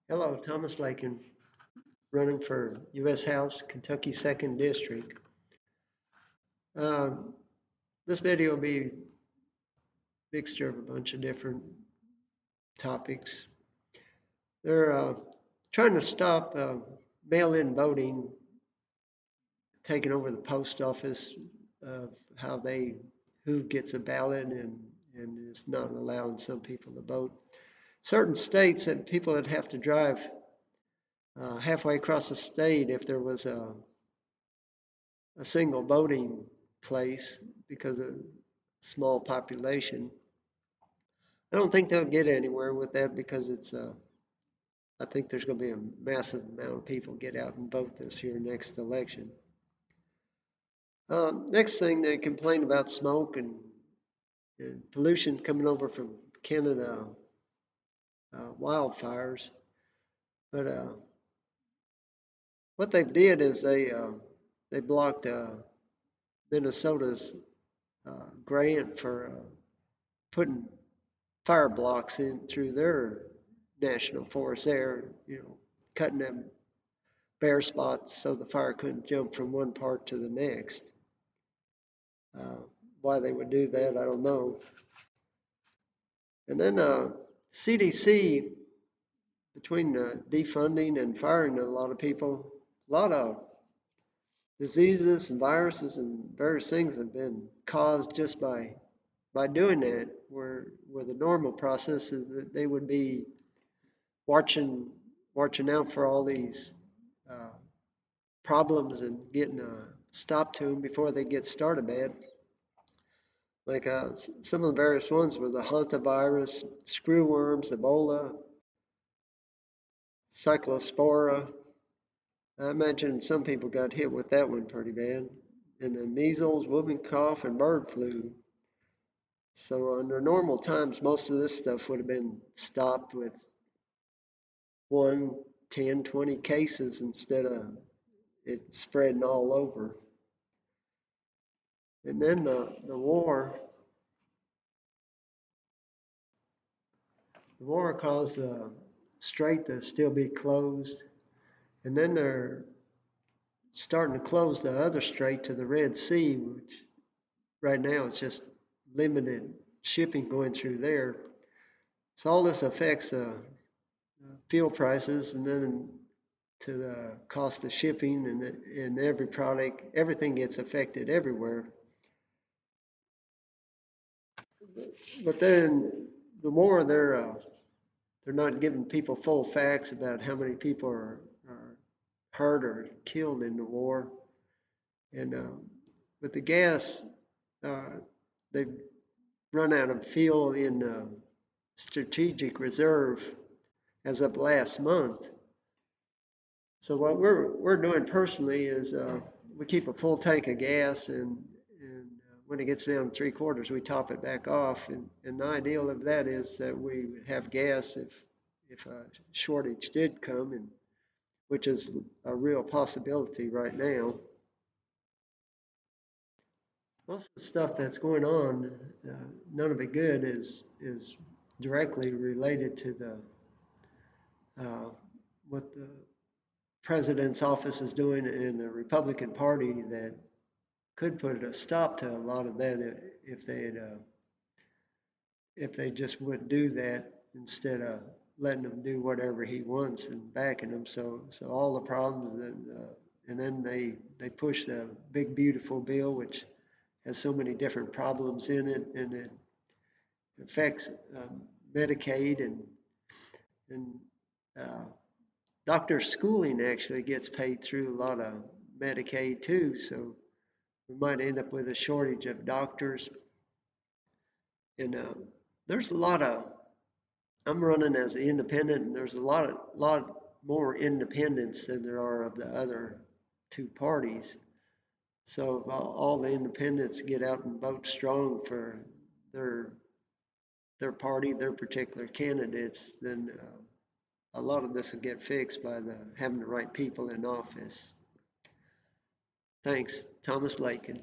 Hello, Thomas Loecken, running for U.S. House, Kentucky 2nd District. Um, this video will be a mixture of a bunch of different topics. They're trying to stop mail-in voting, taking over the post office, of how who gets a ballot and is not allowing some people to vote. Certain states had people that have to drive halfway across the state if there was a single voting place because of small population. I don't think they'll get anywhere with that because I think there's going to be a massive amount of people get out and vote this year next election. Next thing, they complain about smoke and pollution coming over from Canada wildfires. But what they did is they blocked Minnesota's grant for putting fire blocks in through their national forest there, cutting them bare spots so the fire couldn't jump from one part to the next. Uh, why they would do that, I don't know. And then CDC, between defunding and firing a lot of people, a lot of diseases and viruses and various things have been caused just by doing that, where the normal process is that they would be watching watching out for all these uh, problems and getting a stop to them before they get started bad. Like some of the various ones were the hantavirus, screwworms, Ebola, cyclospora. I imagine some people got hit with that one pretty bad. And then measles, whooping cough, and bird flu. So under normal times, most of this stuff would have been stopped with 1, 10, 20 cases instead of it spreading all over. And then the war caused the strait to still be closed. And then they're starting to close the other strait to the Red Sea, which right now it's just limited shipping going through there. So all this affects fuel prices and then to the cost of shipping and every product, everything gets affected everywhere. But then the more they're not giving people full facts about how many people are hurt or killed in the war. And with the gas, uh, they've run out of fuel in strategic reserve as of last month. So what we're doing personally is we keep a full tank of gas, and when it gets down to 3/4, we top it back off. And the ideal of that is that we would have gas if a shortage did come, and which is a real possibility right now. Most of the stuff that's going on, none of it good is directly related to the what the president's office is doing in the Republican Party that could put a stop to a lot of that if they just would do that instead of letting him do whatever he wants and backing him. So all the problems and then they push the big beautiful bill, which has so many different problems in it, and it affects Medicaid and uh, doctor schooling actually gets paid through a lot of Medicaid too. So we might end up with a shortage of doctors. And there's a lot of I'm running as an independent, and there's a lot more independents than there are of the other two parties. So if all the independents get out and vote strong for their their party, their particular candidates, then a lot of this will get fixed by having the right people in office. Thanks, Thomas Loecken.